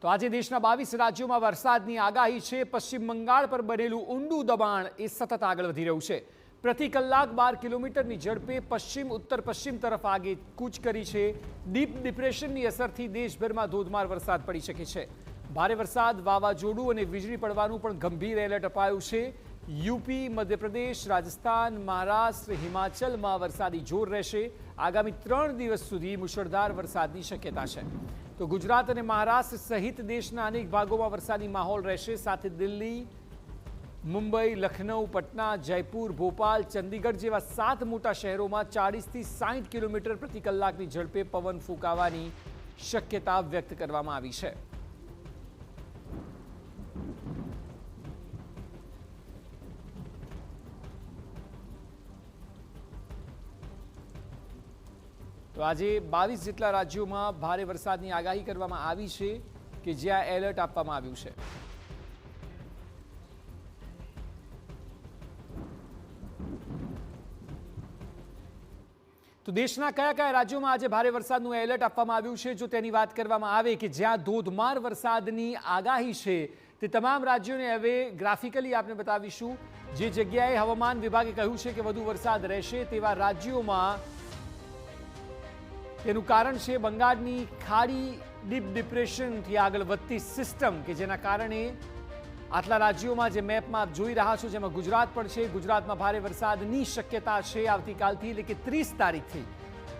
તો આજે દેશના 22 રાજ્યોમાં વરસાદની આગાહી છે। પશ્ચિમ બંગાળ પર બનેલું ઊંડું દબાણ એ સતત આગળ વધી રહ્યું છે। પ્રતિ કલાક 12 કિલોમીટરની ઝડપે પશ્ચિમ ઉત્તર પશ્ચિમ તરફ આગે કૂચ કરી છે। ડીપ ડિપ્રેશનની અસરથી દેશભરમાં ધોધમાર વરસાદ પડી શકે છે। ભારે વરસાદ, વાવાઝોડું અને વીજળી પડવાનું પણ ગંભીર એલર્ટ અપાયું છે। યુપી, મધ્યપ્રદેશ, રાજસ્થાન, મહારાષ્ટ્ર, હિમાચલમાં વરસાદી જોર રહેશે। આગામી 3 દિવસ સુધી મુશળધાર વરસાદની શક્યતા છે। તો ગુજરાત અને મહારાષ્ટ્ર સહિત દેશના અનેક ભાગોમાં વરસાદી માહોલ રહેશે। સાથે દિલ્હી, મુંબઈ, લખનઉ, પટના, જયપુર, ભોપાલ, ચંદીગઢ જેવા 7 મોટા શહેરોમાં 40થી 60 કિલોમીટર પ્રતિ કલાકની ઝડપે પવન ફૂંકાવાની શક્યતા વ્યક્ત કરવામાં આવી છે। તો આજે 22 જેટલા રાજ્યોમાં ભારે વરસાદની આગાહી કરવામાં આવી છે કે જ્યાં એલર્ટ આપવામાં આવ્યું છે। તો દેશના કયા કયા રાજ્યોમાં આજે ભારે વરસાદનું એલર્ટ આપવામાં આવ્યું છે? જો તેની વાત કરવામાં આવે કે જ્યાં ધોધમાર વરસાદની આગાહી છે તે તમામ રાજ્યોને હવે ગ્રાફિકલી આપણે બતાવીશું। જે જગ્યાએ હવામાન વિભાગે કહ્યું છે કે વધુ વરસાદ રહેશે તેવા રાજ્યોમાં તેનું કારણ છે બંગાળની ખાડી ડીપ ડિપ્રેશનથી આગળ વધતી સિસ્ટમ કે જેના કારણે આટલા રાજ્યોમાં જે મેપમાં આપ જોઈ રહ્યા છો જેમાં ગુજરાત પણ છે। ગુજરાતમાં ભારે વરસાદની શક્યતા છે। આવતીકાલથી એટલે કે 30 તારીખથી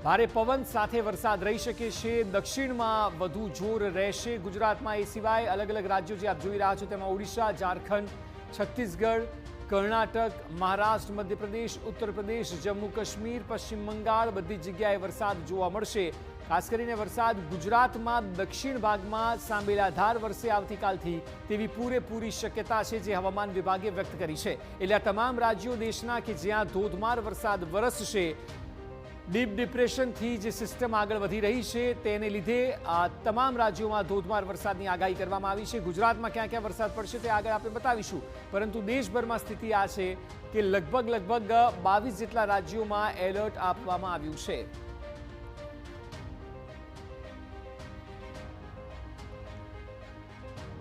ભારે પવન સાથે વરસાદ રહી શકે છે। દક્ષિણમાં વધુ જોર રહેશે ગુજરાતમાં। એ સિવાય અલગ અલગ રાજ્યો જે આપ જોઈ રહ્યા છો તેમાં ઓડિશા, ઝારખંડ, છત્તીસગઢ, કર્ણાટક, મહારાષ્ટ્ર, મધ્યપ્રદેશ, ઉત્તર પ્રદેશ, જમ્મુ કાશ્મીર, પશ્ચિમ બંગાળ બધી જગ્યાએ વરસાદ જોવા મળશે। ખાસ કરીને વરસાદ ગુજરાતમાં દક્ષિણ ભાગમાં સાંબેલાધાર વરસે આવતીકાલથી તેવી પૂરેપૂરી શક્યતા છે જે હવામાન વિભાગે વ્યક્ત કરી છે। એટલે આ તમામ રાજ્યો દેશના કે જ્યાં ધોધમાર વરસાદ વરસશે। ડીપ ડિપ્રેશનથી જે સિસ્ટમ આગળ વધી રહી છે તેને લીધે આ તમામ રાજ્યોમાં ધોધમાર વરસાદની આગાહી કરવામાં આવી છે। ગુજરાતમાં ક્યાં ક્યાં વરસાદ પડશે તે આગળ આપણે બતાવીશું, પરંતુ દેશભરમાં સ્થિતિ આ છે કે લગભગ 22 જેટલા રાજ્યોમાં એલર્ટ આપવામાં આવ્યું છે।